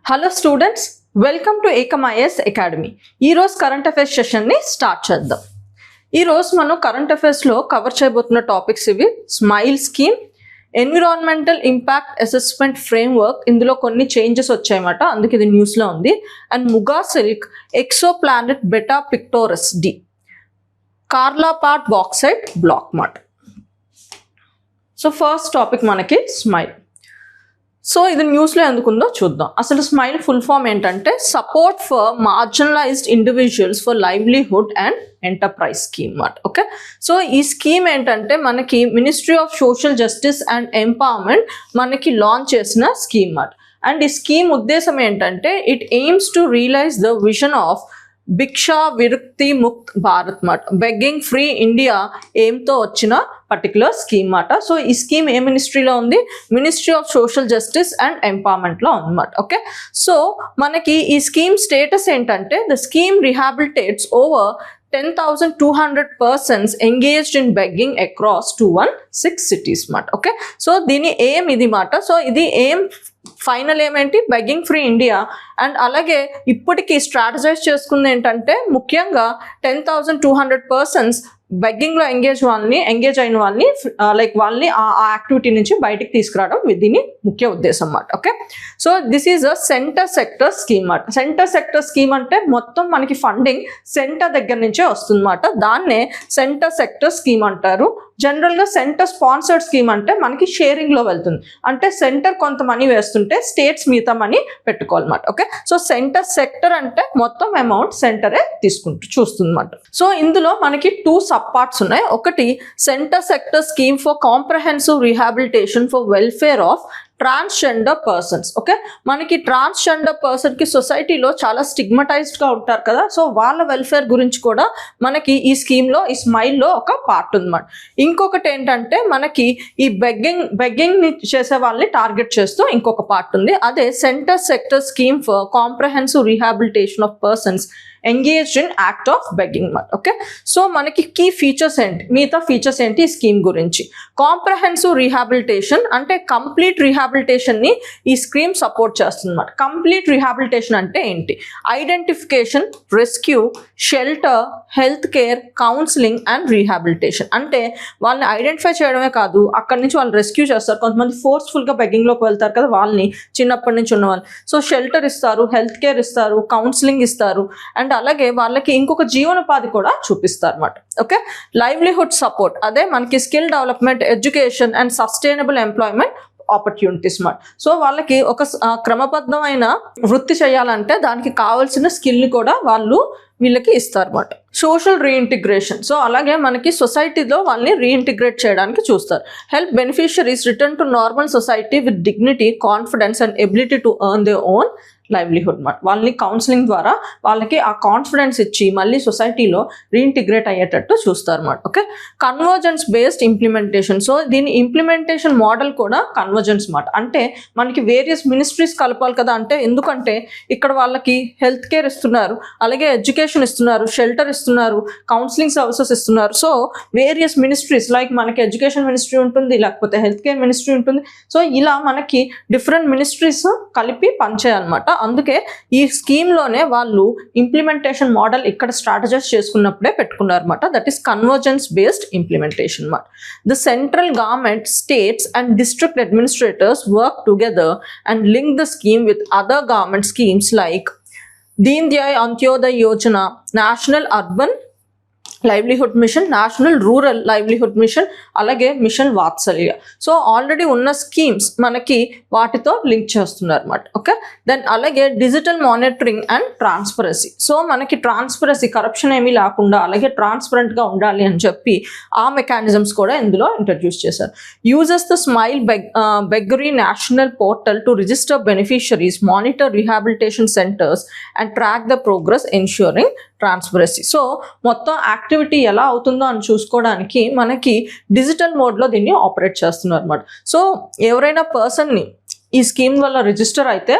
Hello students, welcome to Ekam IAS academy. ఈరోజు current affairs సెషన్ని start చేద్దాం. ఈరోజు మనం కరెంట్ అఫైర్స్లో కవర్ చేయబోతున్న టాపిక్స్ ఇవి: SMILE scheme, environmental impact assessment framework, ఇందులో కొన్ని చేంజెస్ వచ్చాయన్నమాట, అందుకే ఇది న్యూస్లో ఉంది. And Muga silk, exoplanet beta pictoris d, Karlapat bauxite block మార్ట్. సో ఫస్ట్ టాపిక్ మనకి స్మైల్. సో ఇది న్యూస్లో ఎందుకుందో చూద్దాం. అసలు స్మైల్ ఫుల్ ఫామ్ ఏంటంటే support for marginalised individuals for livelihood and enterprise scheme మాట. ఓకే, సో ఈ స్కీమ్ ఏంటంటే మనకి ministry of social justice and empowerment మనకి లాంచ్ చేసిన స్కీమ్ మాట. అండ్ ఈ స్కీమ్ ఉద్దేశం ఏంటంటే it aims to realise the vision of Bhiksha Vritti Mukt Bharat మాట, బెగ్గింగ్ ఫ్రీ ఇండియా ఎయిమ్తో వచ్చిన పర్టికులర్ స్కీమ్ మాట. సో ఈ స్కీమ్ ఏ మినిస్ట్రీలో ఉంది? Ministry of social justice and ఎంపవర్మెంట్లో ఉందన్నమాట. ఓకే, సో మనకి ఈ స్కీమ్ స్టేటస్ ఏంటంటే the scheme rehabilitates over 10,200 persons engaged in begging across 216 cities మాట. ఓకే, సో దీని ఎయిమ్ ఇది మాట. సో ఇది ఎయిమ్ ఫైనల్ ఏమేంటి? Begging free India. అండ్ అలాగే ఇప్పటికీ స్ట్రాటజైజ్ చేసుకుంది ఏంటంటే ముఖ్యంగా 10,200 persons బెగ్గింగ్లో ఎంగేజ్ అయిన వాళ్ళని వాళ్ళని ఆ యాక్టివిటీ నుంచి బయటికి తీసుకురావడం దీని ముఖ్య ఉద్దేశం అన్నమాట. Okay, so this is a centre sector scheme అన్నమాట. సెంటర్ సెక్టర్ స్కీమ్ అంటే మొత్తం మనకి ఫండింగ్ సెంటర్ దగ్గర నుంచే వస్తుంది అన్నమాట. దాన్నే సెంటర్ సెక్టర్ స్కీమ్ అంటారు. జనరల్గా సెంటర్ స్పాన్సర్డ్ స్కీమ్ అంటే మనకి షేరింగ్లో వెళ్తుంది, అంటే సెంటర్ కొంత మనీ వేస్తుంటే స్టేట్స్ మిగతా మనీ పెట్టుకోవాలన్నమాట. ఓకే, సో సెంటర్ సెక్టర్ అంటే మొత్తం అమౌంట్ సెంటరే చూస్తుంది అన్నమాట. సో ఇందులో మనకి 2 సబ్ పార్ట్స్ ఉన్నాయి. ఒకటి centre sector scheme for comprehensive rehabilitation for welfare of transgender persons. Okay, మనకి ట్రాన్స్జెండర్ పర్సన్కి సొసైటీలో చాలా స్టిగ్మటైజ్డ్గా ఉంటారు కదా, సో వాళ్ళ వెల్ఫేర్ గురించి కూడా మనకి ఈ స్కీమ్లో ఈ స్మైల్లో ఒక పార్ట్ ఉందన్నమాట. ఇంకొకటి ఏంటంటే మనకి ఈ బెగ్గింగ్ని చేసే వాళ్ళని టార్గెట్ చేస్తూ ఇంకొక పార్ట్ ఉంది, అదే centre sector scheme for comprehensive rehabilitation of persons engaged in act of begging మాట. ఓకే, సో మనకి కీ ఫీచర్స్ ఏంటి, మిగతా ఫీచర్స్ ఏంటి ఈ స్కీమ్ గురించి? కాంప్రహెన్సివ్ రీహాబిలిటేషన్ అంటే కంప్లీట్ రీహాబిలిటేషన్ని ఈ స్కీమ్ సపోర్ట్ చేస్తుంది అన్నమాట. కంప్లీట్ రీహాబిలిటేషన్ అంటే ఏంటి? Identification, rescue, shelter, health care, counselling and rehabilitation. అంటే వాళ్ళని ఐడెంటిఫై చేయడమే కాదు, అక్కడి నుంచి వాళ్ళు రెస్క్యూ చేస్తారు. కొంతమంది ఫోర్స్ఫుల్గా బెగ్గింగ్లోకి వెళ్తారు కదా, వాళ్ళని చిన్నప్పటి నుంచి ఉన్న వాళ్ళు, సో షెల్టర్ ఇస్తారు, హెల్త్ కేర్ ఇస్తారు, కౌన్సిలింగ్ ఇస్తారు, అండ్ అలాగే వాళ్ళకి ఇంకొక జీవనోపాధి కూడా చూపిస్తారు అన్నమాట. ఓకే, లైవ్లీహుడ్ సపోర్ట్, అదే మనకి skill development, education and sustainable employment opportunities మాట. సో వాళ్ళకి ఒక క్రమబద్ధమైన వృత్తి చేయాలంటే దానికి కావాల్సిన స్కిల్ని కూడా వీళ్ళకి ఇస్తారు అన్నమాట. సోషల్ రీఇంటిగ్రేషన్, సో అలాగే మనకి సొసైటీలో వాళ్ళని రీఇంటిగ్రేట్ చేయడానికి చూస్తారు. Help beneficiaries return to normal society with dignity, confidence and ability to earn their own livelihood మాట. వాళ్ళని కౌన్సిలింగ్ ద్వారా వాళ్ళకి ఆ కాన్ఫిడెన్స్ ఇచ్చి మళ్ళీ సొసైటీలో రీఇంటిగ్రేట్ అయ్యేటట్టు చూస్తారు అన్నమాట. Okay, convergence based implementation, so దీని ఇంప్లిమెంటేషన్ మోడల్ కూడా కన్వర్జెన్స్ మాట. అంటే మనకి వేరియస్ మినిస్ట్రీస్ కలపాలి కదా, అంటే ఎందుకంటే ఇక్కడ వాళ్ళకి హెల్త్ కేర్ ఇస్తున్నారు, అలాగే ఎడ్యుకేషన్ ఇస్తున్నారు, షెల్టర్ ఇస్తున్నారు, కౌన్సిలింగ్ సర్వీసెస్ ఇస్తున్నారు. సో వేరియస్ మినిస్ట్రీస్ లైక్ మనకి ఎడ్యుకేషన్ మినిస్ట్రీ ఉంటుంది, లేకపోతే హెల్త్ కేర్ మినిస్ట్రీ ఉంటుంది. సో ఇలా మనకి డిఫరెంట్ మినిస్ట్రీస్ కలిపి పనిచేయాలన్నమాట. అందుకే ఈ స్కీమ్లోనే వాళ్ళు ఇంప్లిమెంటేషన్ మోడల్ ఇక్కడ స్ట్రాటజైజ్ చేసుకున్నప్పుడే పెట్టుకున్నారు అనమాట. That is convergence based implementation మాట. The central government, states and district administrators work together and link the scheme with other government schemes like Deen Dayal Antyodaya Yojana, national urban livelihood mission, national rural livelihood mission, అలాగే mission Vatsalya. So already ఉన్న schemes మనకి వాటితో link చేస్తున్నారు అన్నమాట. Okay, then అలాగే digital monitoring and transparency, so మనకి transparency, corruption ఏమీ లేకుండా అలాగే ట్రాన్స్పరెంట్గా ఉండాలి అని చెప్పి ఆ మెకానిజమ్స్ కూడా ఇందులో ఇంట్రడ్యూస్ చేశారు. Uses the SMILE beggary national portal to register beneficiaries, monitor rehabilitation centres and track the progress ensuring transparency. So మొత్తం యాక్టివిటీ ఎలా అవుతుందో అని చూసుకోవడానికి మనకి డిజిటల్ మోడ్లో దీన్ని ఆపరేట్ చేస్తున్నారు అన్నమాట. సో ఎవరైనా పర్సన్ని ఈ స్కీమ్ వల్ల రిజిస్టర్ అయితే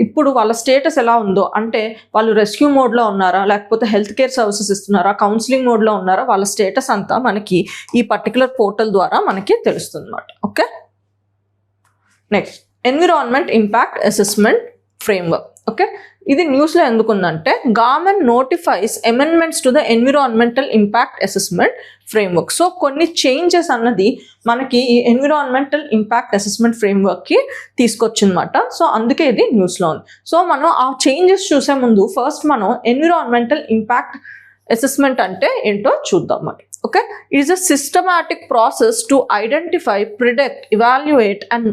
ఇప్పుడు వాళ్ళ స్టేటస్ ఎలా ఉందో, అంటే వాళ్ళు రెస్క్యూ మోడ్లో ఉన్నారా, లేకపోతే హెల్త్ కేర్ సర్వీసెస్ ఇస్తున్నారా, కౌన్సిలింగ్ మోడ్లో ఉన్నారా, వాళ్ళ స్టేటస్ అంతా మనకి ఈ పర్టికులర్ పోర్టల్ ద్వారా మనకి తెలుస్తుంది అన్నమాట. Okay, next environment impact assessment framework. Okay, ఇది న్యూస్లో ఎందుకుందంటే government notifies amendments to the environmental impact assessment framework. So కొన్ని చేంజెస్ అన్నది మనకి ఈ ఎన్విరాన్మెంటల్ ఇంపాక్ట్ అసెస్మెంట్ ఫ్రేమ్వర్క్కి తీసుకొచ్చిందన్నమాట. సో అందుకే ఇది న్యూస్లో ఉంది. సో మనం ఆ చేంజెస్ చూసే ముందు ఫస్ట్ మనం ఎన్విరాన్మెంటల్ ఇంపాక్ట్ అసెస్మెంట్ అంటే ఏంటో చూద్దాం మరి. Okay, it is a systematic process to identify, predict, evaluate and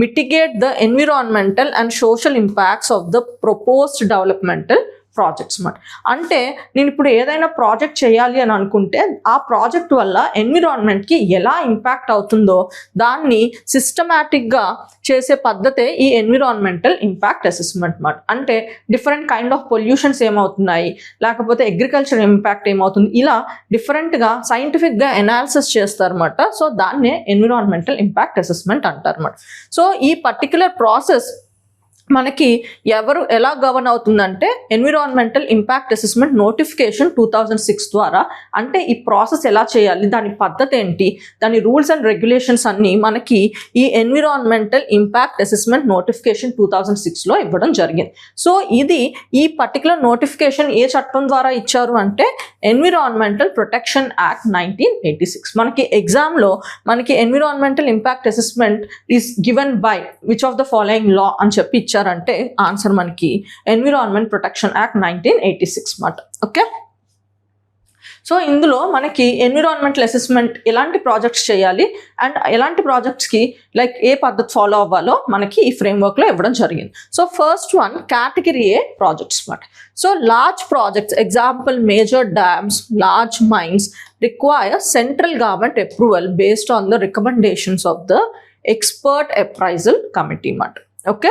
mitigate the environmental and social impacts of the proposed developmental projects మాట. అంటే నేను ఇప్పుడు ఏదైనా ప్రాజెక్ట్ చేయాలి అని అనుకుంటే ఆ ప్రాజెక్ట్ వల్ల ఎన్విరాన్మెంట్కి ఎలా ఇంపాక్ట్ అవుతుందో దాన్ని సిస్టమాటిక్గా చేసే పద్ధతే ఈ ఎన్విరాన్మెంటల్ ఇంపాక్ట్ అసెస్మెంట్ మాట. అంటే డిఫరెంట్ కైండ్ ఆఫ్ పొల్యూషన్స్ ఏమవుతున్నాయి, లేకపోతే అగ్రికల్చర్ ఇంపాక్ట్ ఏమవుతుంది, ఇలా డిఫరెంట్గా సైంటిఫిక్గా ఎనాలిసిస్ చేస్తారన్నమాట. సో దాన్నే ఎన్విరాన్మెంటల్ ఇంపాక్ట్ అసెస్మెంట్ అంటారన్నమాట. సో ఈ పర్టిక్యులర్ ప్రాసెస్ మనకి ఎవరు ఎలా గవర్న్ అవుతుందంటే ఎన్విరాన్మెంటల్ ఇంపాక్ట్ అసెస్మెంట్ నోటిఫికేషన్ 2006 ద్వారా. అంటే ఈ ప్రాసెస్ ఎలా చేయాలి, దాని పద్ధతి ఏంటి, దాని రూల్స్ అండ్ రెగ్యులేషన్స్ అన్నీ మనకి ఈ ఎన్విరాన్మెంటల్ ఇంపాక్ట్ అసెస్మెంట్ నోటిఫికేషన్ 2006లో ఇవ్వడం జరిగింది. సో ఇది ఈ పర్టికులర్ నోటిఫికేషన్ ఏ చట్టం ద్వారా ఇచ్చారు అంటే ఎన్విరాన్మెంటల్ ప్రొటెక్షన్ యాక్ట్ 1986. మనకి ఎగ్జామ్లో మనకి environmental impact assessment is given by which of the following law అని చెప్పి అంటే ఆన్సర్ మనకి ఎన్విరాన్మెంట్ ప్రొటెక్షన్ యాక్ట్ 1986 మాట. ఓకే, సో ఇందులో మనకి ఎన్విరాన్మెంటల్ అసెస్మెంట్ ఎలాంటి ప్రాజెక్ట్స్ చేయాలి అండ్ ఎలాంటి ప్రాజెక్ట్స్కి లైక్ ఏ పద్ధతి ఫాలో అవ్వాలో మనకి ఈ ఫ్రేమ్వర్క్లో ఇవ్వడం జరిగింది. So first one category A projects మాట. So large projects, example major dams, large mines require central government approval based on the recommendations of the expert appraisal committee మాట. ఓకే,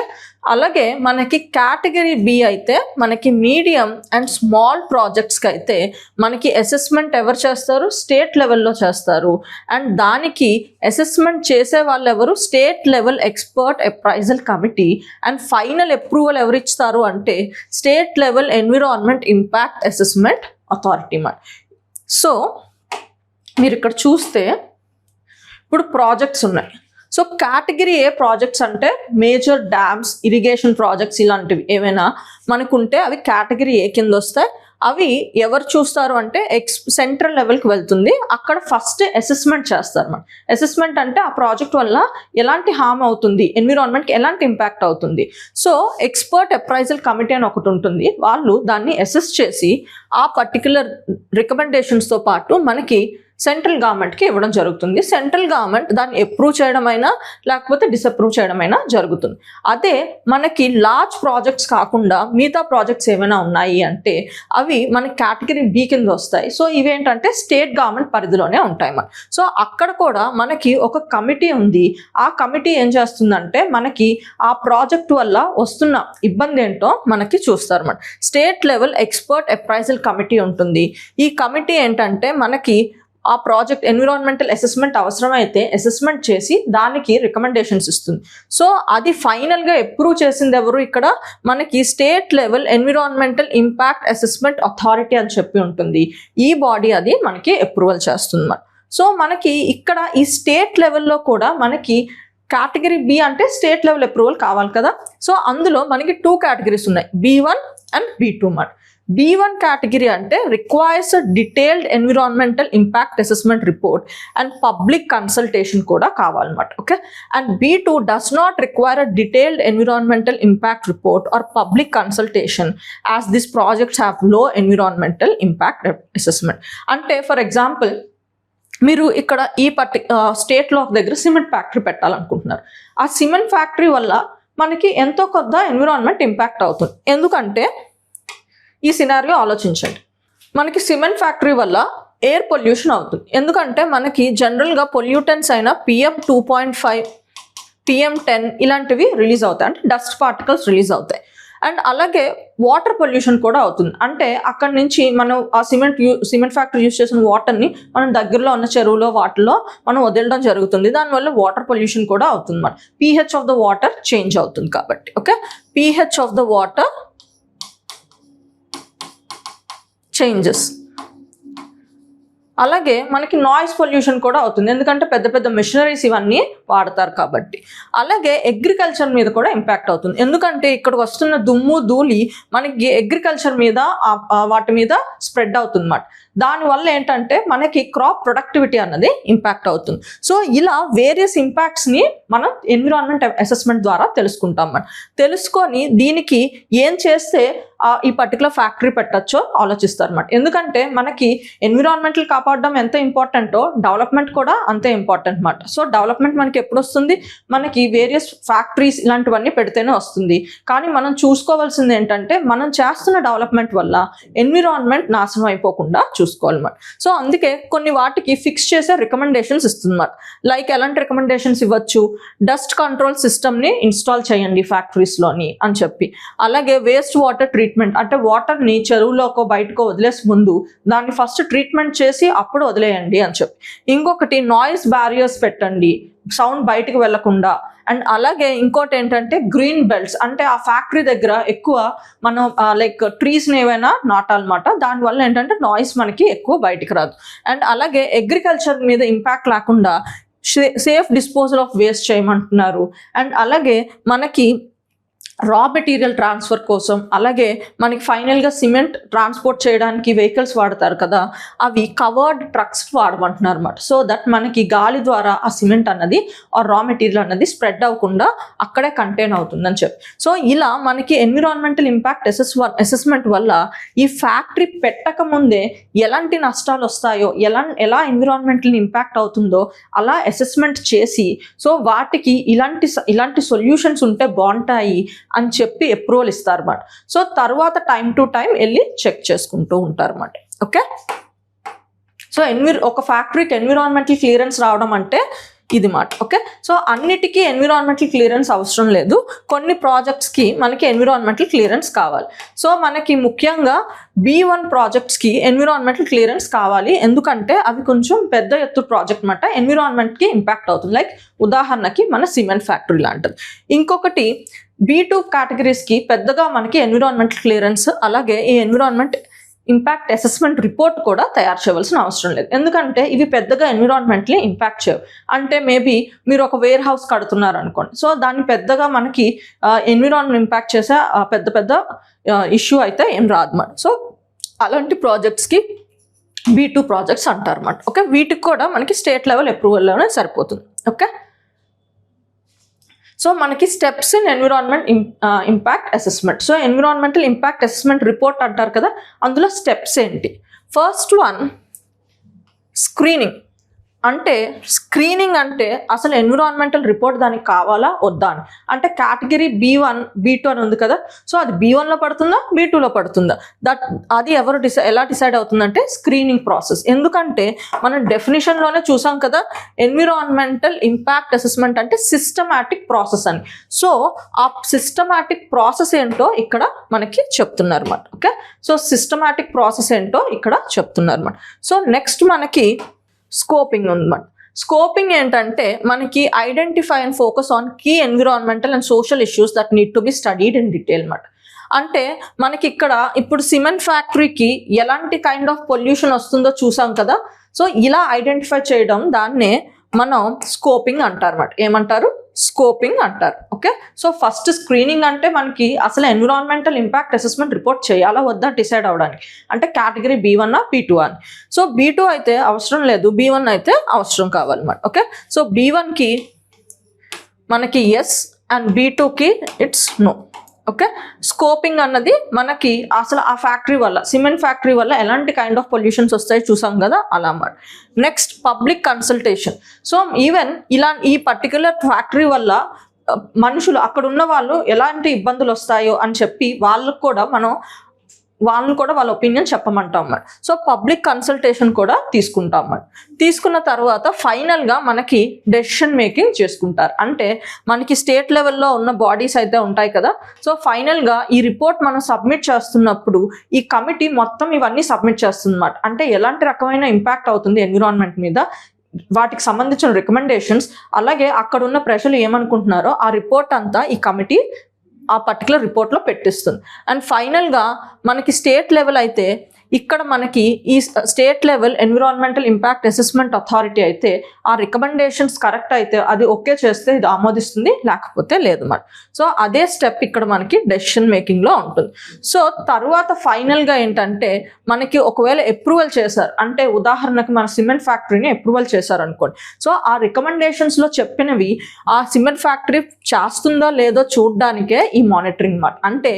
అలాగే మనకి కేటగిరీ బి అయితే మనకి మీడియం అండ్ స్మాల్ ప్రాజెక్ట్స్కి అయితే మనకి assessment ఎవరు చేస్తారు, స్టేట్ లెవెల్లో చేస్తారు. అండ్ దానికి అసెస్మెంట్ చేసే వాళ్ళు ఎవరు, state level expert appraisal committee. And final approval ఎవరు ఇస్తారు అంటే state level environment impact assessment authority మాట. సో మీరు ఇక్కడ చూస్తే ఇప్పుడు ప్రాజెక్ట్స్ ఉన్నాయి. సో కేటగిరీ ఏ ప్రాజెక్ట్స్ అంటే మేజర్ డ్యామ్స్, ఇరిగేషన్ ప్రాజెక్ట్స్ ఇలాంటివి ఏమైనా మనకుంటే అవి కేటగిరీ ఏ కింద వస్తాయి. అవి ఎవరు చూస్తారు అంటే సెంట్రల్ లెవెల్కి వెళ్తుంది. అక్కడ ఫస్ట్ అసెస్మెంట్ చేస్తారు మనం. అసెస్మెంట్ అంటే ఆ ప్రాజెక్ట్ వల్ల ఎలాంటి హామ్ అవుతుంది, ఎన్విరాన్మెంట్కి ఎలాంటి ఇంపాక్ట్ అవుతుంది. సో ఎక్స్పర్ట్ అప్రైజల్ కమిటీ అని ఒకటి ఉంటుంది. వాళ్ళు దాన్ని అసెస్ చేసి ఆ పర్టికులర్ రికమెండేషన్స్తో పాటు మనకి సెంట్రల్ గవర్నమెంట్కి ఇవ్వడం జరుగుతుంది. సెంట్రల్ గవర్నమెంట్ దాన్ని అప్రూవ్ చేయడమైనా లేకపోతే డిసప్రూవ్ చేయడమైనా జరుగుతుంది. అదే మనకి లార్జ్ ప్రాజెక్ట్స్ కాకుండా మిగతా ప్రాజెక్ట్స్ ఏమైనా ఉన్నాయి అంటే అవి మనకి కేటగిరీ బి కింద వస్తాయి. సో ఇవేంటంటే స్టేట్ గవర్నమెంట్ పరిధిలోనే ఉంటాయి మన. సో అక్కడ కూడా మనకి ఒక కమిటీ ఉంది. ఆ కమిటీ ఏం చేస్తుందంటే మనకి ఆ ప్రాజెక్ట్ వల్ల వస్తున్న ఇబ్బంది ఏంటో మనకి చూస్తారు మన. State level expert appraisal committee ఉంటుంది. ఈ కమిటీ ఏంటంటే మనకి ఆ ప్రాజెక్ట్ ఎన్విరాన్మెంటల్ అసెస్మెంట్ అవసరమైతే అసెస్మెంట్ చేసి దానికి రికమెండేషన్స్ ఇస్తుంది. సో అది ఫైనల్గా అప్రూవ్ చేసింది ఎవరు, ఇక్కడ మనకి state level environmental impact assessment authority అని చెప్పి ఉంటుంది. ఈ బాడీ అది మనకి అప్రూవల్ చేస్తుంది మన. సో మనకి ఇక్కడ ఈ స్టేట్ లెవెల్లో కూడా మనకి కేటగిరీ బి అంటే స్టేట్ లెవెల్ అప్రూవల్ కావాలి కదా. సో అందులో మనకి 2 కేటగిరీస్ ఉన్నాయి, B1 అండ్ B2 మాట. B1 category అంటే requires a detailed environmental impact assessment report and public consultation కూడా కావాలన్నమాట. Okay, and B2 does not require a detailed environmental impact report or public consultation as these projects have low environmental impact assessment. అంటే for example మీరు ఇక్కడ ఈ స్టేట్లో ఒక దగ్గర cement factory పెట్టాలనుకుంటున్నారు. ఆ సిమెంట్ ఫ్యాక్టరీ వల్ల మనకి ఎంతో కొంత ఎన్విరాన్మెంట్ ఇంపాక్ట్ అవుతుంది. ఎందుకంటే ఈ సినారియో ఆలోచించండి, మనకి సిమెంట్ ఫ్యాక్టరీ వల్ల ఎయిర్ పొల్యూషన్ అవుతుంది. ఎందుకంటే మనకి జనరల్గా పొల్యూటెంట్స్ అయిన PM2.5, PM10 ఇలాంటివి రిలీజ్ అవుతాయి, అంటే డస్ట్ పార్టికల్స్ రిలీజ్ అవుతాయి. అండ్ అలాగే వాటర్ పొల్యూషన్ కూడా అవుతుంది. అంటే అక్కడి నుంచి మనం ఆ సిమెంట్ ఫ్యాక్టరీ యూజ్ చేసిన వాటర్ని మనం దగ్గరలో ఉన్న చెరువులో వాటిలో మనం వదలడం జరుగుతుంది. దానివల్ల వాటర్ పొల్యూషన్ కూడా అవుతుంది. మన pH of the water change అవుతుంది కాబట్టి. Okay, pH of the water changes. అలాగే మనకి నాయిస్ పొల్యూషన్ కూడా అవుతుంది, ఎందుకంటే పెద్ద పెద్ద మెషినరీస్ ఇవన్నీ వాడతారు కాబట్టి. అలాగే అగ్రికల్చర్ మీద కూడా ఇంపాక్ట్ అవుతుంది, ఎందుకంటే ఇక్కడికి వస్తున్న దుమ్ము ధూళి మనకి అగ్రికల్చర్ మీద వాటి మీద స్ప్రెడ్ అవుతుంది అన్నమాట. దానివల్ల ఏంటంటే మనకి క్రాప్ ప్రొడక్టివిటీ అన్నది ఇంపాక్ట్ అవుతుంది. సో ఇలా వేరియస్ ఇంపాక్ట్స్ని మనం ఎన్విరాన్మెంట్ అసెస్మెంట్ ద్వారా తెలుసుకుంటాం. మనం తెలుసుకొని దీనికి ఏం చేస్తే ఈ పర్టికులర్ ఫ్యాక్టరీ పెట్టచ్చో ఆలోచిస్తారు అన్నమాట. ఎందుకంటే మనకి ఎన్విరాన్మెంటల్ కాపాడడం ఎంత ఇంపార్టెంటో డెవలప్మెంట్ కూడా అంతే ఇంపార్టెంట్ అన్నమాట. సో డెవలప్మెంట్ మనకి ఎప్పుడు వస్తుంది, మనకి వేరియస్ ఫ్యాక్టరీస్ ఇలాంటివన్నీ పెడితేనే వస్తుంది. కానీ మనం చూసుకోవాల్సింది ఏంటంటే మనం చేస్తున్న డెవలప్మెంట్ వల్ల ఎన్విరాన్మెంట్ నాశనం అయిపోకుండా చూసుకోవాలన్నమాట. సో అందుకే కొన్ని వాటికి ఫిక్స్ చేసే రికమెండేషన్స్ ఇస్తుందన్నమాట. లైక్ ఎలాంటి రికమెండేషన్స్ ఇవ్వచ్చు, డస్ట్ కంట్రోల్ సిస్టమ్ని ఇన్స్టాల్ చేయండి ఫ్యాక్టరీస్లోని అని చెప్పి. అలాగే వేస్ట్ వాటర్ ట్రీట్మెంట్, అంటే వాటర్ని చెరువులోకో బయటకో వదిలేసి ముందు దాన్ని ఫస్ట్ ట్రీట్మెంట్ చేసి అప్పుడు వదిలేయండి అని చెప్పి. ఇంకొకటి నాయిస్ బ్యారియర్స్ పెట్టండి, సౌండ్ బయటకు వెళ్లకుండా. అండ్ అలాగే ఇంకోటి ఏంటంటే గ్రీన్ బెల్ట్స్, అంటే ఆ ఫ్యాక్టరీ దగ్గర ఎక్కువ మనం లైక్ ట్రీస్ని ఏవైనా నాటాలన్నమాట. దానివల్ల ఏంటంటే నాయిస్ మనకి ఎక్కువ బయటకు రాదు. అండ్ అలాగే అగ్రికల్చర్ మీద ఇంపాక్ట్ లేకుండా సేఫ్ డిస్పోజల్ ఆఫ్ వేస్ట్ చేయమంటున్నారు. అండ్ అలాగే మనకి రా మెటీరియల్ ట్రాన్స్ఫర్ కోసం, అలాగే మనకి ఫైనల్గా సిమెంట్ ట్రాన్స్పోర్ట్ చేయడానికి వెహికల్స్ వాడతారు కదా, అవి కవర్డ్ ట్రక్స్ వాడమంటున్నారు అన్నమాట. సో దట్ మనకి గాలి ద్వారా ఆ సిమెంట్ అన్నది ఆ రా మెటీరియల్ అన్నది స్ప్రెడ్ అవ్వకుండా అక్కడే కంటైన్ అవుతుందని చెప్పి. సో ఇలా మనకి ఎన్విరాన్మెంటల్ ఇంపాక్ట్ అసెస్మెంట్ వల్ల ఈ ఫ్యాక్టరీ పెట్టక ముందే ఎలాంటి నష్టాలు వస్తాయో, ఎలా ఎన్విరాన్మెంటల్ ఇంపాక్ట్ అవుతుందో అలా అసెస్మెంట్ చేసి, సో వాటికి ఇలాంటి సొల్యూషన్స్ ఉంటే బాగుంటాయి అని చెప్పి అప్రూవల్ ఇస్తారన్నమాట. సో తర్వాత టైం టు టైం వెళ్ళి చెక్ చేసుకుంటూ ఉంటారన్నమాట. ఓకే, సో ఒక ఫ్యాక్టరీకి ఎన్విరాన్మెంటల్ క్లియరెన్స్ రావడం అంటే ఇది మాట. ఓకే, సో అన్నిటికీ ఎన్విరాన్మెంటల్ క్లియరెన్స్ అవసరం లేదు, కొన్ని ప్రాజెక్ట్స్కి మనకి ఎన్విరాన్మెంటల్ క్లియరెన్స్ కావాలి. సో మనకి ముఖ్యంగా B1 ప్రాజెక్ట్స్కి ఎన్విరాన్మెంటల్ క్లియరెన్స్ కావాలి, ఎందుకంటే అవి కొంచెం పెద్ద ఎత్తు ప్రాజెక్ట్ మాట, ఎన్విరాన్మెంట్కి ఇంపాక్ట్ అవుతుంది. లైక్ ఉదాహరణకి మన సిమెంట్ ఫ్యాక్టరీ లాంటిది. ఇంకొకటి B2 కేటగిరీస్కి పెద్దగా మనకి ఎన్విరాన్మెంటల్ క్లియరెన్స్, అలాగే ఈ ఎన్విరాన్మెంట్ ఇంపాక్ట్ అసెస్మెంట్ రిపోర్ట్ కూడా తయారు చేయవలసిన అవసరం లేదు, ఎందుకంటే ఇవి పెద్దగా ఎన్విరాన్మెంట్ని ఇంపాక్ట్ చేయవు. అంటే మేబీ మీరు ఒక వేర్ హౌస్ కడుతున్నారు అనుకోండి, సో దాన్ని పెద్దగా మనకి ఎన్విరాన్మెంట్ ఇంపాక్ట్ చేసే పెద్ద ఇష్యూ అయితే ఏం రాదన్నమాట. సో అలాంటి ప్రాజెక్ట్స్కి B2 ప్రాజెక్ట్స్ అంటారు అన్నమాట. ఓకే, వీటికి కూడా మనకి స్టేట్ లెవెల్ అప్రూవల్లోనే సరిపోతుంది. ఓకే, సో మనకి steps in environment impact assessment. So environmental impact assessment report అంటారు కదా, అందులో స్టెప్స్ ఏంటి? First one screening. అంటే స్క్రీనింగ్ అంటే అసలు ఎన్విరాన్మెంటల్ రిపోర్ట్ దానికి కావాలా వద్దా అని. అంటే కేటగిరీ B1 B2 అని ఉంది కదా, సో అది B1లో పడుతుందా B2లో పడుతుందా, అది ఎవరు ఎలా డిసైడ్ అవుతుందంటే స్క్రీనింగ్ ప్రాసెస్. ఎందుకంటే మనం డెఫినేషన్లోనే చూసాం కదా, ఎన్విరాన్మెంటల్ ఇంపాక్ట్ అసెస్మెంట్ అంటే సిస్టమాటిక్ ప్రాసెస్ అని. సో ఆ సిస్టమాటిక్ ప్రాసెస్ ఏంటో ఇక్కడ మనకి చెప్తున్నారు అన్నమాట. ఓకే, సో సిస్టమాటిక్ ప్రాసెస్ ఏంటో ఇక్కడ చెప్తున్నారు అన్నమాట. సో నెక్స్ట్ మనకి స్కోపింగ్ ఉందన్నమాట. స్కోపింగ్ ఏంటంటే మనకి identify and focus on key environmental and social issues that need to be studied in detail అన్నమాట. అంటే మనకి ఇక్కడ ఇప్పుడు సిమెంట్ ఫ్యాక్టరీకి ఎలాంటి కైండ్ ఆఫ్ పొల్యూషన్ వస్తుందో చూసాం కదా, సో ఇలా ఐడెంటిఫై చేయడం దాన్నే మనం స్కోపింగ్ అంటారు అన్నమాట. ఏమంటారు? స్కోపింగ్ అంటారు. ఓకే, సో ఫస్ట్ స్క్రీనింగ్ అంటే మనకి అసలు ఎన్విరాన్మెంటల్ ఇంపాక్ట్ అసెస్మెంట్ రిపోర్ట్ చేయాలా వద్దా డిసైడ్ అవ్వడానికి. అంటే కేటగిరీ B1 B2 అని. సో B2 అయితే అవసరం లేదు, B1 అయితే అవసరం కావాలన్నమాట. ఓకే, సో B1కి మనకి ఎస్ అండ్ B2కి ఇట్స్ నో. ఓకే, స్కోపింగ్ అన్నది మనకి అసలు ఆ ఫ్యాక్టరీ వల్ల, సిమెంట్ ఫ్యాక్టరీ వల్ల ఎలాంటి కైండ్ ఆఫ్ పొల్యూషన్స్ వస్తాయి చూసాం కదా, అలా అన్నమాట. Next public consultation. So even ఈ పర్టికులర్ ఫ్యాక్టరీ వల్ల మనుషులు అక్కడ ఉన్న వాళ్ళు ఎలాంటి ఇబ్బందులు వస్తాయో అని చెప్పి వాళ్ళకు కూడా వాళ్ళ ఒపీనియన్ చెప్పమంటాం అన్నమాట. సో పబ్లిక్ కన్సల్టేషన్ కూడా తీసుకుంటాం అన్నమాట. తీసుకున్న తర్వాత ఫైనల్గా మనకి డెసిషన్ మేకింగ్ చేసుకుంటారు. అంటే మనకి స్టేట్ లెవెల్లో ఉన్న బాడీస్ అయితే ఉంటాయి కదా, సో ఫైనల్గా ఈ రిపోర్ట్ మనం సబ్మిట్ చేస్తున్నప్పుడు ఈ కమిటీ మొత్తం ఇవన్నీ సబ్మిట్ చేస్తుంది అన్నమాట. అంటే ఎలాంటి రకమైన ఇంపాక్ట్ అవుతుంది ఎన్విరాన్మెంట్ మీద, వాటికి సంబంధించిన రికమెండేషన్స్, అలాగే అక్కడ ఉన్న ప్రజలు ఏమనుకుంటున్నారో ఆ రిపోర్ట్ అంతా ఈ కమిటీ ఆ పర్టికులర్ రిపోర్ట్లో పెట్టిస్తుంది. అండ్ ఫైనల్గా మనకి స్టేట్ లెవెల్ అయితే ఇక్కడ మనకి ఈ state level environmental impact assessment authority అయితే ఆ రికమెండేషన్స్ కరెక్ట్ అయితే అది ఓకే చేస్తే ఇది ఆమోదిస్తుంది, లేకపోతే లేదు మరి. సో అదే స్టెప్ ఇక్కడ మనకి డెసిషన్ మేకింగ్లో ఉంటుంది. సో తర్వాత ఫైనల్గా ఏంటంటే మనకి ఒకవేళ అప్రూవల్ చేశారు అంటే ఉదాహరణకి మన సిమెంట్ ఫ్యాక్టరీని అప్రూవల్ చేశారు అనుకోండి. సో ఆ రికమెండేషన్స్లో చెప్పినవి ఆ సిమెంట్ ఫ్యాక్టరీ చేస్తుందో లేదో చూడడానికే ఈ మానిటరింగ్ మాట. అంటే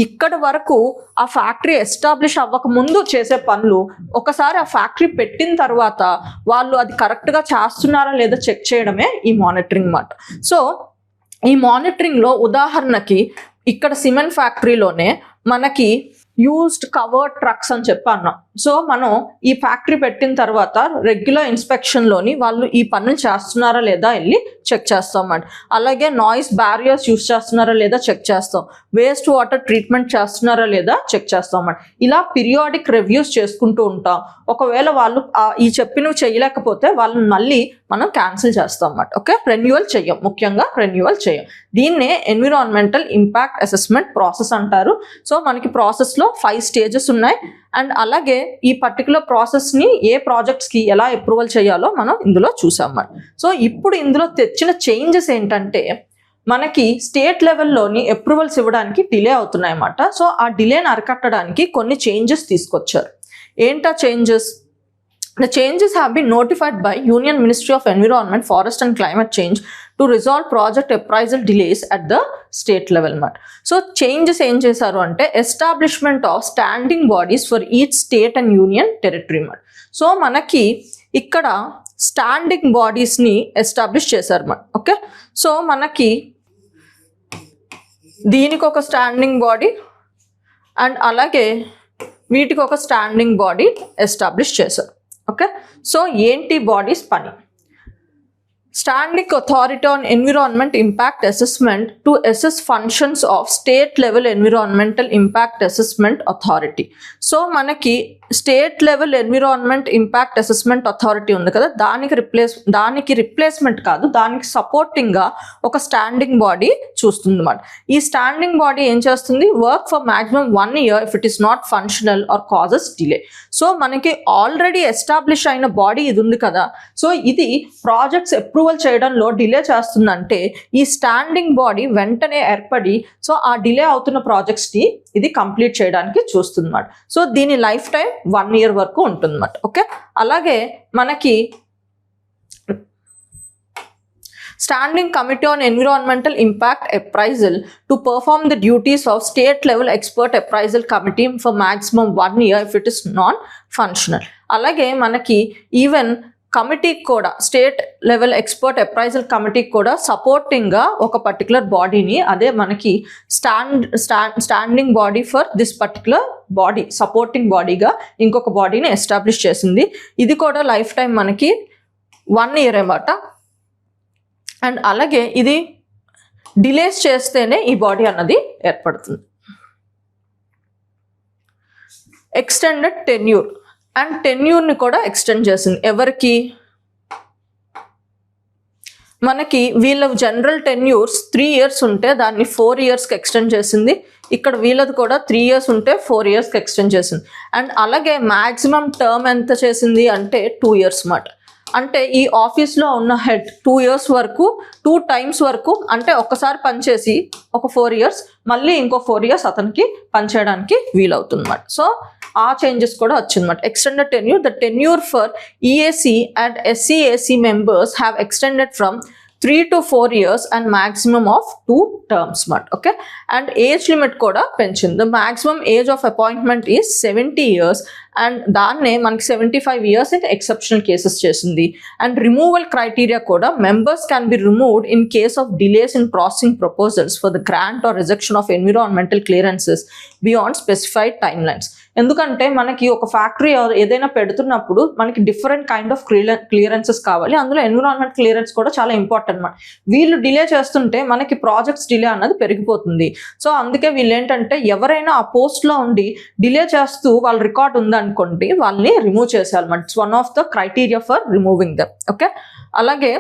ఇక్కడ వరకు ఆ ఫ్యాక్టరీ ఎస్టాబ్లిష్ అవ్వక ముందు చేసే పనులు ఒకసారి ఆ ఫ్యాక్టరీ పెట్టిన తర్వాత వాళ్ళు అది కరెక్ట్గా చేస్తున్నారా లేదా చెక్ చేయడమే ఈ మానిటరింగ్ మాట. సో ఈ మానిటరింగ్లో ఉదాహరణకి ఇక్కడ సిమెంట్ ఫ్యాక్టరీలోనే మనకి యూజ్డ్ కవర్డ్ ట్రక్స్ అని చెప్పాను. సో మనం ఈ ఫ్యాక్టరీ పెట్టిన తర్వాత రెగ్యులర్ ఇన్స్పెక్షన్లోని వాళ్ళు ఈ పనులు చేస్తున్నారా లేదా వెళ్ళి చెక్ చేస్తామండి. అలాగే నాయిస్ బ్యారియర్స్ యూజ్ చేస్తున్నారా లేదా చెక్ చేస్తాం, వేస్ట్ వాటర్ ట్రీట్మెంట్ చేస్తున్నారా లేదా చెక్ చేస్తామండి. ఇలా పీరియాడిక్ రివ్యూస్ చేసుకుంటూ ఉంటాం. ఒకవేళ వాళ్ళు ఈ చెప్పినవి చేయలేకపోతే వాళ్ళని మళ్ళీ మనం క్యాన్సిల్ చేస్తాం అన్నమాట. ఓకే, రెన్యువల్ చెయ్యం, ముఖ్యంగా రెన్యువల్ చేయం. దీన్నే ఎన్విరాన్మెంటల్ ఇంపాక్ట్ అసెస్మెంట్ ప్రాసెస్ అంటారు. సో మనకి ప్రాసెస్లో 5 స్టేజెస్ ఉన్నాయి. అండ్ అలాగే ఈ పర్టికులర్ ప్రాసెస్ని ఏ ప్రాజెక్ట్స్కి ఎలా అప్రూవల్ చేయాలో మనం ఇందులో చూసాం. సో ఇప్పుడు ఇందులో తెచ్చిన చేంజెస్ ఏంటంటే మనకి స్టేట్ లెవెల్లోని అప్రూవల్స్ ఇవ్వడానికి డిలే అవుతున్నాయి అన్నమాట. సో ఆ డిలేని అరికట్టడానికి కొన్ని చేంజెస్ తీసుకొచ్చారు. ఏంటా changes? The changes have been notified by Union Ministry of Environment, Forest and Climate Change to resolve project appraisal delays at the state level. So changes ఏం చేశారు అంటే establishment of standing bodies for each state and union territory. So మనకి ఇక్కడ standing బాడీస్ని establish చేశారు. Okay, so మనకి దీనికి ఒక స్టాండింగ్ బాడీ అండ్ అలాగే వీటికి ఒక స్టాండింగ్ బాడీ ఎస్టాబ్లిష్ చేశారు. ఓకే, సో ఏంటి బాడీస్ పని? Standing authority on environment impact assessment to assess functions of state level environmental impact assessment authority. So మనకి state level environment impact assessment authority ఉంది కదా, దానికి రిప్లేస్మెంట్ కాదు, దానికి సపోర్టింగ్గా ఒక స్టాండింగ్ బాడీ చూస్తుంది అన్నమాట. ఈ స్టాండింగ్ బాడీ ఏం చేస్తుంది? Work for maximum 1 year if it is not functional or causes delay. So మనకి ఆల్రెడీ ఎస్టాబ్లిష్ అయిన బాడీ ఇది ఉంది కదా, సో ఇది ప్రాజెక్ట్స్ అప్రూవల్ చేయడంలో డిలే చేస్తుందంటే ఈ స్టాండింగ్ బాడీ వెంటనే ఏర్పడి సో ఆ డిలే అవుతున్న ప్రాజెక్ట్స్ని ఇది కంప్లీట్ చేయడానికి చూస్తుంది అన్నమాట. సో దీని లైఫ్ టైం 1 year వరకు ఉంటుంది అన్నమాట. ఓకే, అలాగే మనకి Standing Committee on Environmental Impact Appraisal to perform the duties of state level expert appraisal committee for maximum 1 year if it is non-functional. అలాగే మనకి ఈవెన్ కమిటీకి కూడా స్టేట్ లెవెల్ ఎక్స్పర్ట్ అప్రైజల్ కమిటీకి కూడా సపోర్టింగ్గా ఒక పర్టికులర్ బాడీని, అదే మనకి standing body for this particular body supporting బాడీగా ఇంకొక బాడీని ఎస్టాబ్లిష్ చేసింది. ఇది కూడా లైఫ్ టైం మనకి 1 year అన్నమాట. అండ్ అలాగే ఇది డిలేస్ చేస్తేనే ఈ బాడీ అన్నది ఏర్పడుతుంది. ఎక్స్టెండెడ్ టెన్యూర్ అండ్ టెన్యూర్ని కూడా ఎక్స్టెండ్ చేసింది. ఎవరికి? మనకి వీళ్ళ జనరల్ టెన్యూర్స్ 3 years ఉంటే దాన్ని 4 yearsకి ఎక్స్టెండ్ చేసింది. ఇక్కడ వీళ్ళది కూడా 3 years ఉంటే 4 yearsకి ఎక్స్టెండ్ చేసింది. అండ్ అలాగే మ్యాక్సిమం టర్మ్ ఎంత చేసింది అంటే 2 years మాట. అంటే ఈ ఆఫీస్లో ఉన్న హెడ్ 2 years వరకు 2 times వరకు అంటే ఒకసారి పనిచేసి ఒక 4 years మళ్ళీ ఇంకో 4 years అతనికి పనిచేయడానికి వీలవుతుంది అన్నమాట. సో ఆ చేంజెస్ కూడా వచ్చిందన్నమాట. Extended tenure, the tenure for EAC and SEAC members have extended from 3 to 4 years and maximum of 2 terms. Okay, and age limit కూడా పెంచింది. The maximum age of appointment is 70 years and దాన్నే మనకి 75 years in exceptional cases చేసింది. And removal criteria కూడా members can be removed in case of delays in processing proposals for the grant or rejection of environmental clearances beyond specified timelines. ఎందుకంటే మనకి ఒక factory ఏదైనా పెడుతున్నప్పుడు మనకి డిఫరెంట్ కైండ్ ఆఫ్ క్లియరెన్సెస్ కావాలి. అందులో ఎన్విరాన్మెంట్ క్లియరెన్స్ కూడా చాలా ఇంపార్టెంట్ అన్నమాట. వీళ్ళు డిలే చేస్తుంటే మనకి ప్రాజెక్ట్స్ డిలే అన్నది పెరిగిపోతుంది. సో అందుకే వీళ్ళు ఏంటంటే ఎవరైనా ఆ పోస్ట్లో ఉండి డిలే చేస్తూ వాళ్ళ రికార్డ్ ఉందనుకోండి వాళ్ళని రిమూవ్ చేసేయాలన్నమాట. It's one of the criteria for removing them. Okay, అలాగే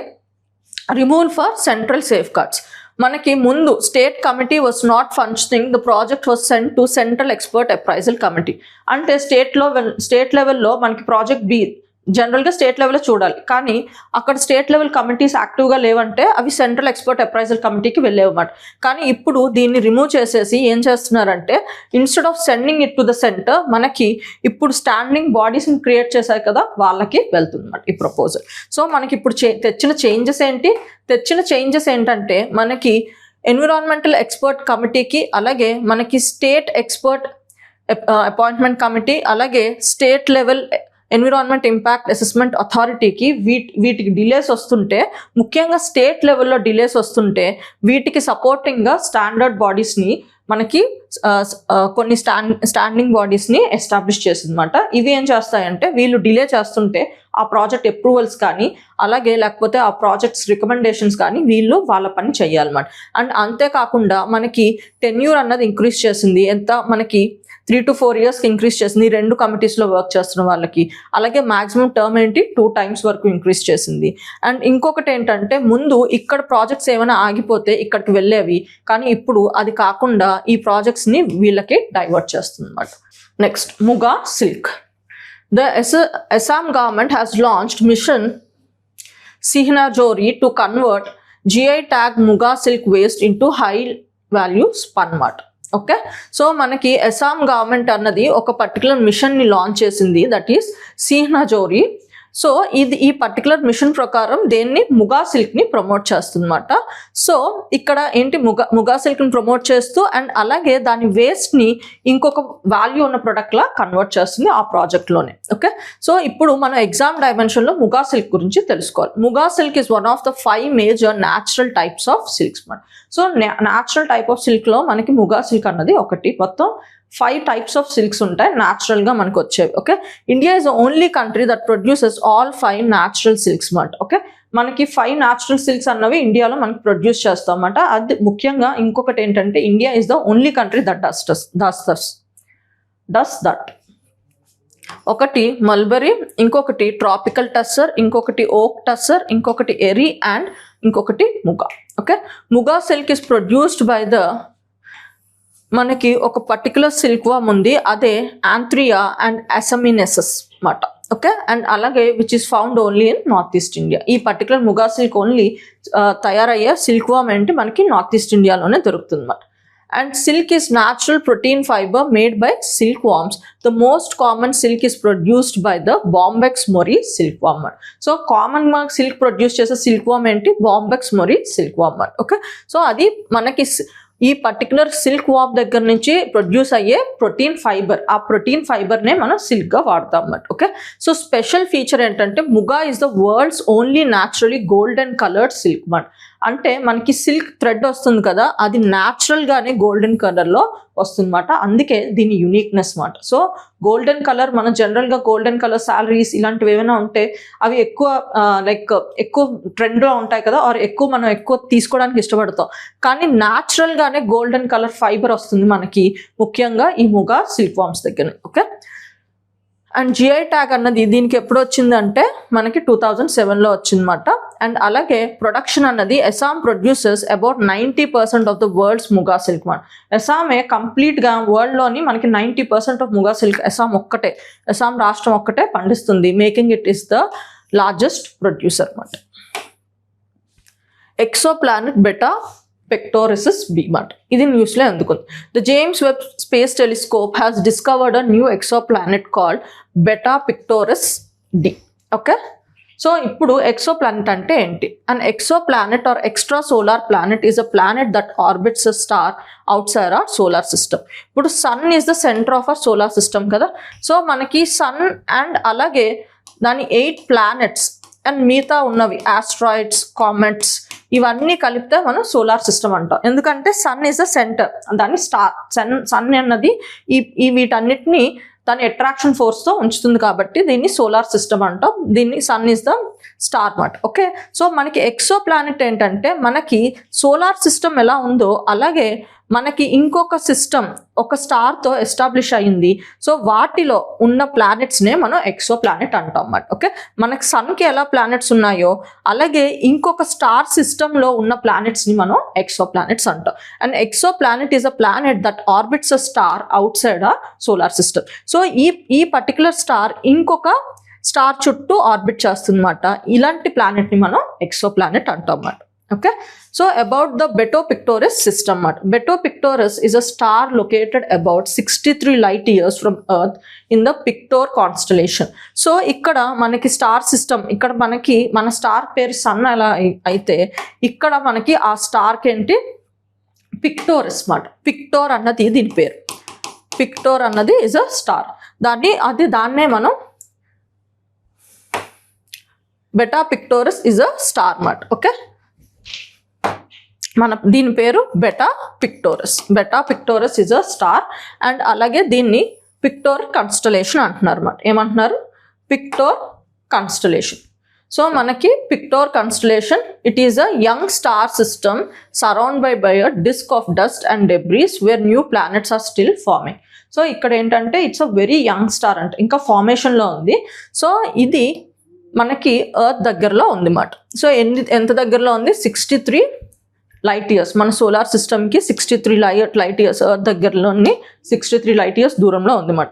removal for central safeguards. మనకి ముందు state committee was not functioning, the project was sent to central expert appraisal committee. అంటే state లెవెల్లో మనకి project B జనరల్గా state లెవెల్లో చూడాలి, కానీ అక్కడ స్టేట్ లెవెల్ కమిటీస్ యాక్టివ్గా లేవంటే అవి సెంట్రల్ ఎక్స్పర్ట్ అప్రైజల్ కమిటీకి వెళ్ళేవన్నమాట. కానీ ఇప్పుడు దీన్ని రిమూవ్ చేసేసి ఏం చేస్తున్నారంటే instead of sending it to the centre, మనకి ఇప్పుడు స్టాండింగ్ బాడీస్ని క్రియేట్ చేశారు కదా, వాళ్ళకి వెళ్తుందన్నమాట ఈ ప్రపోజల్. సో మనకి ఇప్పుడు తెచ్చిన చేంజెస్ ఏంటంటే మనకి ఎన్విరాన్మెంటల్ ఎక్స్పర్ట్ కమిటీకి, అలాగే మనకి స్టేట్ ఎక్స్పర్ట్ అపాయింట్మెంట్ కమిటీ, అలాగే state level environment impact assessment అథారిటీకి వీటికి డిలేస్ వస్తుంటే, ముఖ్యంగా స్టేట్ లెవెల్లో డిలేస్ వస్తుంటే వీటికి సపోర్టింగ్గా స్టాండర్డ్ బాడీస్ని మనకి కొన్ని స్టాండింగ్ బాడీస్ని ఎస్టాబ్లిష్ చేసిందన్నమాట. ఇవి ఏం చేస్తాయంటే వీళ్ళు డిలే చేస్తుంటే ఆ ప్రాజెక్ట్ అప్రూవల్స్ కానీ అలాగే లేకపోతే ఆ ప్రాజెక్ట్స్ రికమెండేషన్స్ కానీ వీళ్ళు వాళ్ళ పని చేయాలన్నమాట. అండ్ అంతేకాకుండా మనకి టెన్యూర్ అన్నది ఇంక్రీజ్ చేసింది. ఎంత మనకి 3 to 4 yearsకి ఇంక్రీజ్ చేసింది 2 కమిటీస్లో వర్క్ చేస్తున్న వాళ్ళకి. అలాగే మాక్సిమం టర్మ్ ఏంటి 2 times వరకు ఇంక్రీజ్ చేసింది. అండ్ ఇంకొకటి ఏంటంటే ముందు ఇక్కడ ప్రాజెక్ట్స్ ఏమైనా ఆగిపోతే ఇక్కడికి వెళ్ళేవి, కానీ ఇప్పుడు అది కాకుండా ఈ ప్రాజెక్ట్స్ని వీళ్ళకి డైవర్ట్ చేస్తుంది అన్నమాట. Next Muga silk. The Assam government has launched mission Sihnajori to convert GI tag Muga silk waste into high value spun మాట. ఓకే, సో మనకి అస్సాం గవర్నమెంట్ అన్నది ఒక పర్టికులర్ మిషన్ని లాంచ్ చేసింది, దట్ ఈస్ సిహ్నాజోరీ. సో ఈ పర్టికులర్ మిషన్ ప్రకారం దేన్ని ముగా సిల్క్ని ప్రమోట్ చేస్తుందన్నమాట. సో ఇక్కడ ఏంటి ముగా సిల్క్ని ప్రమోట్ చేస్తూ అండ్ అలాగే దాని వేస్ట్ని ఇంకొక వాల్యూ ఉన్న ప్రొడక్ట్లా కన్వర్ట్ చేస్తుంది ఆ ప్రాజెక్ట్లోనే. ఓకే, సో ఇప్పుడు మనం ఎగ్జామ్ డైమెన్షన్లో ముగా సిల్క్ గురించి తెలుసుకోవాలి. Muga silk is one of the 5 major natural types of silks మాట. సో న్యాచురల్ టైప్ ఆఫ్ సిల్క్లో మనకి ముగా సిల్క్ అన్నది ఒకటి. మొత్తం 5 types of silks ఉంటాయి న్యాచురల్గా మనకు వచ్చేవి. Okay, India is the only country that produces all 5 natural silks మాట. ఓకే, మనకి 5 న్యాచురల్ సిల్క్స్ అన్నవి ఇండియాలో మనకి ప్రొడ్యూస్ చేస్తాం అన్నమాట. అది ముఖ్యంగా ఇంకొకటి ఏంటంటే India is the only country that does that. ఒకటి మల్బరీ, ఇంకొకటి ట్రాపికల్ టస్సర్, ఇంకొకటి ఓక్ టస్సర్, ఇంకొకటి ఎరీ అండ్ ఇంకొకటి Muga. Okay, Muga silk is produced by the మనకి ఒక పర్టికులర్ సిల్క్ వామ్ ఉంది, అదే ఆంథ్రియా అండ్ అసమినెసస్ మాట. ఓకే, అండ్ అలాగే which is found only in north east India. ఈ పర్టికులర్ ముగా సిల్క్ ఓన్లీ తయారయ్యే సిల్క్ వామ్ ఏంటి మనకి నార్త్ ఈస్ట్ ఇండియాలోనే దొరుకుతుంది అన్నమాట. And silk is natural protein fiber made by silkworms. The most common silk is produced by the Bombyx mori silkworm. So common silk produce చేసే silkworm ఏంటి Bombyx mori silkworm. Okay, so అది మనకి ఈ particular silk వామ్ దగ్గర నుంచి produce అయ్యే protein fibre, ఆ protein ఫైబర్నే మనం సిల్క్గా వాడతాం అన్నమాట. ఓకే, సో స్పెషల్ ఫీచర్ ఏంటంటే Muga is the world's only naturally golden coloured silk మాట. అంటే మనకి సిల్క్ థ్రెడ్ వస్తుంది కదా, అది న్యాచురల్గానే గోల్డెన్ కలర్లో వస్తుందన్నమాట. అందుకే దీని యూనిక్నెస్ మాట. సో గోల్డెన్ కలర్ మనం జనరల్గా గోల్డెన్ కలర్ శాలరీస్ ఇలాంటివి ఏమైనా ఉంటే అవి ఎక్కువ ట్రెండ్లో ఉంటాయి కదా, ఆర్ మనం ఎక్కువ తీసుకోవడానికి ఇష్టపడతాం. కానీ న్యాచురల్గానే గోల్డెన్ కలర్ ఫైబర్ వస్తుంది మనకి ముఖ్యంగా ఈ ముగా సిల్క్ వామ్స్ దగ్గర. ఓకే, అండ్ జిఐ ట్యాగ్ అన్నది దీనికి ఎప్పుడు వచ్చిందంటే మనకి 2007లో వచ్చిందన్నమాట. అండ్ అలాగే ప్రొడక్షన్ అన్నది Assam produces about 90% of the world's ముగా silk మాట. అస్సామే కంప్లీట్గా వరల్డ్లోని మనకి 90% ఆఫ్ ముగా సిల్క్ అస్సాం రాష్ట్రం ఒక్కటే పండిస్తుంది, making it is the largest producer మాట. Exoplanet Beta Pictoris b మాట. ఇది న్యూస్లో ఎందుకుంది. The James Webb Space Telescope has discovered a new exoplanet called Beta Pictoris d. Okay, so ఇప్పుడు ఎక్సో ప్లానెట్ అంటే ఏంటి? An exoplanet or extrasolar planet is a planet that orbits a star outside our solar system. ఇప్పుడు sun is the centre of our solar system కదా. So మనకి sun and అలాగే దాని 8 planets and మిగతా ఉన్నవి asteroids, comets ఇవన్నీ కలిపితే మనం సోలార్ సిస్టమ్ అంటాం. ఎందుకంటే సన్ ఈజ్ ద సెంటర్, దాన్ని స్టార్ సన్ అన్నది ఈ వీటన్నిటిని దాని అట్రాక్షన్ ఫోర్స్తో ఉంచుతుంది కాబట్టి దీన్ని సోలార్ సిస్టమ్ అంటాం. దీన్ని సన్ ఈజ్ ద స్టార్ మాట. ఓకే, సో మనకి ఎక్సో ప్లానెట్ ఏంటంటే మనకి సోలార్ సిస్టమ్ ఎలా ఉందో అలాగే మనకి ఇంకొక సిస్టమ్ ఒక స్టార్తో ఎస్టాబ్లిష్ అయ్యింది. సో వాటిలో ఉన్న ప్లానెట్స్నే మనం ఎక్సో ప్లానెట్ అంటాం అన్నమాట. ఓకే, మనకి సన్కి ఎలా ప్లానెట్స్ ఉన్నాయో అలాగే ఇంకొక స్టార్ సిస్టంలో ఉన్న ప్లానెట్స్ని మనం ఎక్సో ప్లానెట్స్ అంటాం. And exoplanet is a planet that orbits a star outside a solar system. So ఈ పర్టికులర్ స్టార్ ఇంకొక స్టార్ చుట్టూ ఆర్బిట్ చేస్తుందన్నమాట. ఇలాంటి ప్లానెట్ని మనం ఎక్సో ప్లానెట్ అంటాం అన్నమాట. Okay, so about the Beta Pictoris system అన్నమాట. Beta Pictoris is a star located about 63 light years from Earth in the Pictor constellation. So ఇక్కడ మనకి స్టార్ సిస్టమ్, ఇక్కడ మనకి మన స్టార్ పేరు సన్ ఎలా అయితే ఇక్కడ మనకి ఆ స్టార్కి ఏంటి పిక్టోరస్ అన్నమాట. పిక్టోర్ అన్నది దీని పేరు. పిక్టోర్ అన్నది ఇస్ అ స్టార్. దాన్నే మనం Beta Pictoris is a star అన్నమాట. ఓకే, దీని పేరు Beta Pictoris. Beta Pictoris is a star. And అలాగే దీన్ని పిక్టోర్ కన్స్టలేషన్ అంటున్నారు అన్నమాట. ఏమంటున్నారు? పిక్టోర్ కన్స్టలేషన్. సో మనకి Pictor constellation it is a young star system surround by a disc of dust and debris where new planets are still forming. So ఇక్కడ ఏంటంటే it's a very young star అంటే ఇంకా ఫార్మేషన్లో ఉంది. So ఇది మనకి earth దగ్గరలో ఉంది అన్నమాట. సో ఎంత దగ్గరలో ఉంది? 63 లైట్ ఇయర్స్. మన సోలార్ సిస్టమ్కి 63 లైట్ ఇయర్స్, ఎర్త్ దగ్గరలోని 63 లైట్ ఇయర్స్ దూరంలో ఉంది అన్నమాట.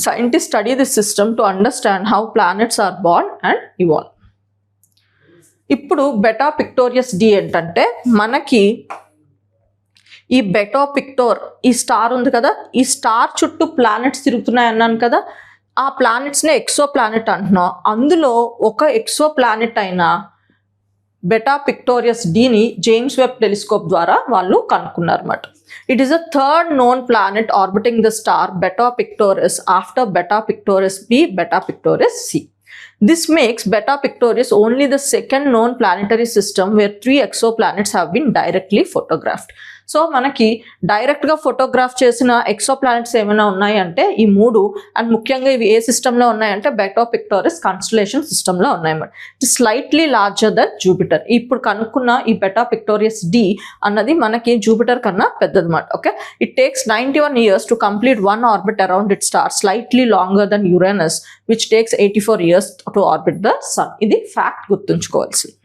Scientist study this system to understand how planets are born and evolve. ఇప్పుడు బెటా పిక్టోరియస్ డి ఏంటంటే మనకి ఈ బెటా పిక్టోర్ ఈ స్టార్ ఉంది కదా, ఈ స్టార్ చుట్టూ ప్లానెట్స్ తిరుగుతున్నాయి అన్నాను కదా, ఆ ప్లానెట్స్ని ఎక్సో ప్లానెట్ అంటున్నాం. అందులో ఒక ఎక్సో ప్లానెట్ అయిన బెటా పిక్టోరియస్ డిని జేమ్స్ వెబ్ టెలిస్కోప్ ద్వారా వాళ్ళు కనుక్కున్నారు అన్నమాట. It is a third known planet orbiting the star Beta Pictoris after Beta Pictoris b, Beta Pictoris c. This makes Beta Pictoris only the second known planetary system where 3 exoplanets have been directly photographed. So మనకి డైరెక్ట్గా photograph చేసిన exo planets ఏమైనా ఉన్నాయంటే ఈ 3, and ముఖ్యంగా ఇవి ఏ సిస్టంలో ఉన్నాయంటే బెటా పిక్టోరస్ కాన్స్టలేషన్ సిస్టంలో ఉన్నాయన్నమాట. It slightly larger Dhan Jupiter. ఇప్పుడు కనుక్కున్న ఈ బెటా పిక్టోరియస్ డి అన్నది మనకి జూపిటర్ కన్నా పెద్దదన్నమాట. Okay, it takes 91 years to complete one orbit around its star, slightly longer than Uranus, which takes 84 years to orbit the sun. ఇది ఫ్యాక్ట్ గుర్తుంచుకోవాల్సింది.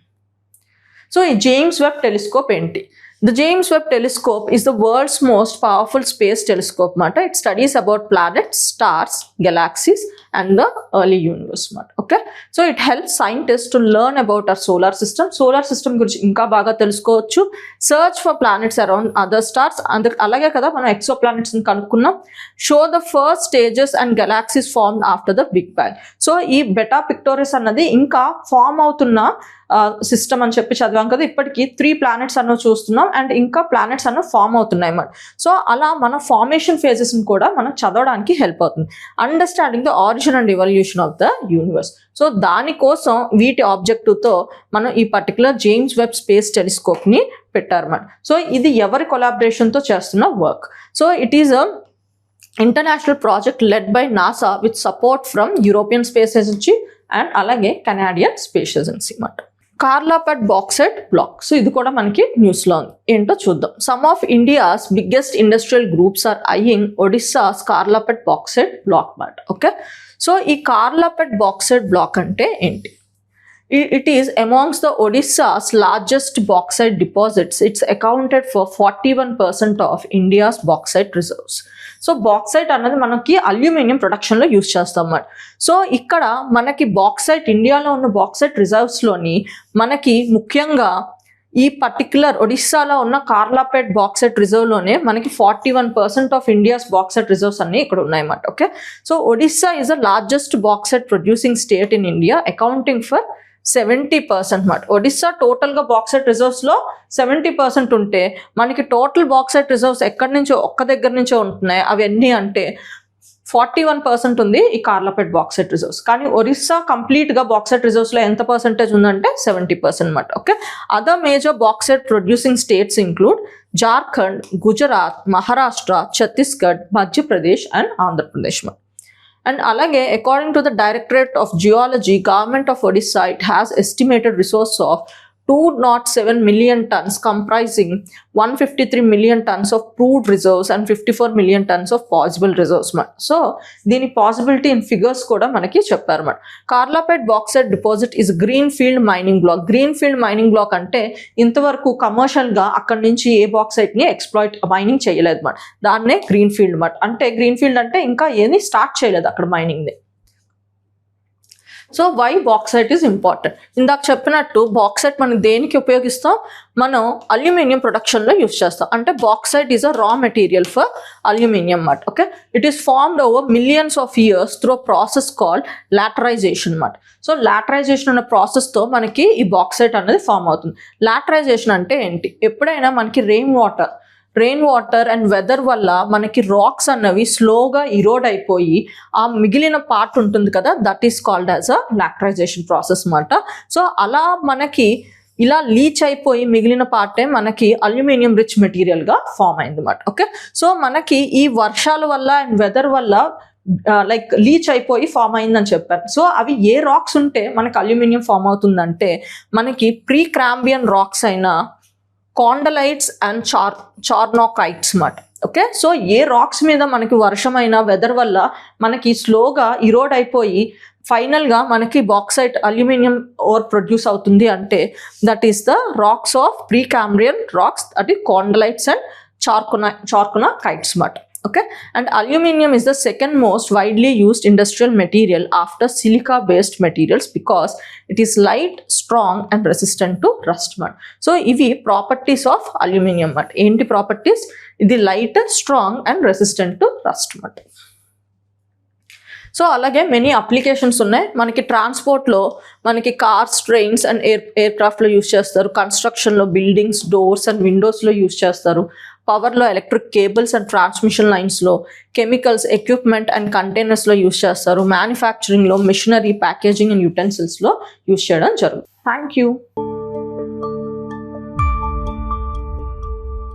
So ఈ జేమ్స్ వెబ్ టెలిస్కోప్ ఏంటి? The James Webb Telescope is the world's most powerful space telescope. It studies about planets, stars, galaxies, and the early universe. Okay, so it helps scientists to learn about our solar system. Solar system gurinchi inka baga telusukovachu, search for planets around other stars, and alage kada mana exoplanets ni kanukunnam, show the first stages and galaxies formed after the Big Bang. So ee Beta Pictoris annadi inka form avutunna system అని చెప్పి చదివాం కదా. ఇప్పటికీ 3 planets అన్న చూస్తున్నాం and ఇంకా planets అన్న form అవుతున్నాయి అన్నమాట. సో అలా మన ఫార్మేషన్ ఫేజెస్ని కూడా మనం చదవడానికి హెల్ప్ అవుతుంది. Understanding the origin and evolution of the universe. So దానికోసం వీటి ఆబ్జెక్టివ్తో మనం ఈ పర్టికులర్ జేమ్స్ వెబ్ స్పేస్ టెలిస్కోప్ని పెట్టారన్నమాట. సో ఇది ఎవరి కొలాబరేషన్తో చేస్తున్న work? So it is a international project led by NASA with support from European space agency and అలాగే Canadian space agency అన్నమాట. కార్లాపెట్ బాక్సైట్ బ్లాక్. సో ఇది కూడా మనకి న్యూస్లో ఉంది. ఏంటో చూద్దాం. Some of India's biggest industrial groups are eyeing Odisha's Karlapat bauxite block మాట. ఓకే, సో ఈ కార్లాపెట్ బాక్సైట్ బ్లాక్ అంటే ఏంటి? It is amongst the Odisha's largest bauxite deposits. It's accounted for 41% of India's bauxite reserves. So bauxite అన్నది మనకి aluminium ప్రొడక్షన్లో use చేస్తాం అన్నమాట. So ఇక్కడ మనకి బాక్సైట్, ఇండియాలో ఉన్న బాక్సైట్ రిజర్వ్స్లోని మనకి ముఖ్యంగా ఈ పర్టిక్యులర్ ఒడిస్సాలో ఉన్న కార్లాపేట్ బాక్సైట్ రిజర్వ్లోనే మనకి 41% ఆఫ్ ఇండియాస్ బాక్సైట్ రిజర్వ్స్ అన్ని ఇక్కడ ఉన్నాయన్నమాట. Okay, so Odisha is the largest bauxite producing state in India, accounting for 70% అన్నమాట. ఒడిస్సా టోటల్గా బాక్సైట్ రిజర్వ్స్లో 70% ఉంటే మనకి టోటల్ బాక్సైట్ రిజర్వ్స్ ఎక్కడి నుంచో ఒక్క దగ్గర నుంచో ఉంటున్నాయి. అవి ఎన్ని అంటే 41% ఉంది ఈ కార్లాపేట్ బాక్సైట్ రిజర్వ్స్. కానీ ఒరిస్సా కంప్లీట్గా బాక్సైట్ రిజర్వ్స్లో ఎంత పర్సెంటేజ్ ఉందంటే 70% అన్నమాట. Okay, other major bauxite producing states include Jharkhand, Gujarat, Maharashtra, Chhattisgarh, Madhya Pradesh and Andhra Pradesh. And alage, according to the Directorate of Geology, Government of Odisha, it has estimated resource of 207 million tons comprising 153 million tons of proved reserves and 54 million tons of possible reserves. So దీని possibility in figures కూడా మనకి చెప్పారన్నమాట. Karlapat bauxite deposit is greenfield mining block. Greenfield mining block అంటే ఇంతవరకు commercial గా అక్కడి నుంచి ఏ బాక్సైట్ ని ఎక్స్ప్లాయిట్ మైనింగ్ చేయలేదు అన్నమాట. దాన్నే గ్రీన్ ఫీల్డ్ అన్నమాట. అంటే గ్రీన్ ఫీల్డ్ అంటే ఇంకా ఏది స్టార్ట్ చేయలేదు అక్కడ మైనింగ్ ని. So why bauxite is important? ఇందాక చెప్పినట్టు బాక్సైట్ మనం దేనికి ఉపయోగిస్తాం? మనం అల్యూమినియం ప్రొడక్షన్లో యూస్ చేస్తాం. అంటే bauxite is a raw material for aluminium అన్నమాట. Okay, it is formed over millions of years through process called laterisation అన్నమాట. సో లాటరైజేషన్ అనే ప్రాసెస్తో మనకి ఈ బాక్సైట్ అనేది ఫామ్ అవుతుంది. లాటరైజేషన్ అంటే ఏంటి? ఎప్పుడైనా మనకి రెయిన్ వాటర్ అండ్ వెదర్ వల్ల మనకి రాక్స్ అన్నవి స్లోగా ఇరోడ్ అయిపోయి ఆ మిగిలిన పార్ట్ ఉంటుంది కదా, that is called as a laterisation process అన్నమాట. సో అలా మనకి ఇలా లీచ్ అయిపోయి మిగిలిన పార్టే మనకి అల్యూమినియం రిచ్ మెటీరియల్గా ఫామ్ అయింది అన్నమాట. ఓకే, సో మనకి ఈ వర్షాల వల్ల అండ్ వెదర్ వల్ల లైక్ లీచ్ అయిపోయి ఫామ్ అయిందని చెప్పారు. సో అవి ఏ రాక్స్ ఉంటే మనకి అల్యూమినియం ఫామ్ అవుతుందంటే మనకి ప్రీ క్రాంబియన్ రాక్స్ అయిన కాండలైట్స్ అండ్ చార్నోకైట్స్ మాట. ఓకే, సో ఏ రాక్స్ మీద మనకి వర్షమైన వెదర్ వల్ల మనకి స్లోగా ఇరోడ్ అయిపోయి ఫైనల్గా మనకి బాక్సైట్ అల్యూమినియం ఓర్ ప్రొడ్యూస్ అవుతుంది అంటే that is the rocks of Precambrian rocks, that is khondalites and charnockites మాట. Okay, and aluminium is the second most widely used industrial material after silica based materials because it is light, strong and resistant to rust. So ivi properties of aluminium. Enti properties? Idi light, strong and resistant to rust. So అలాగే many applications ఉన్నాయి మనకి. ట్రాన్స్పోర్ట్లో మనకి cars, trains and ఎయిర్ క్రాఫ్ట్లో use చేస్తారు. కన్స్ట్రక్షన్లో buildings, doors and విండోస్లో యూస్ చేస్తారు. పవర్లో ఎలక్ట్రిక్ కేబుల్స్ అండ్ ట్రాన్స్మిషన్ లైన్స్లో, కెమికల్స్, ఎక్విప్మెంట్ అండ్ కంటైనర్స్లో యూస్ చేస్తారు. మ్యానుఫ్యాక్చరింగ్లో, మిషనరీ, ప్యాకేజింగ్ అండ్ యూటెన్సిల్స్లో యూస్ చేయడం జరుగుతుంది. Thank you.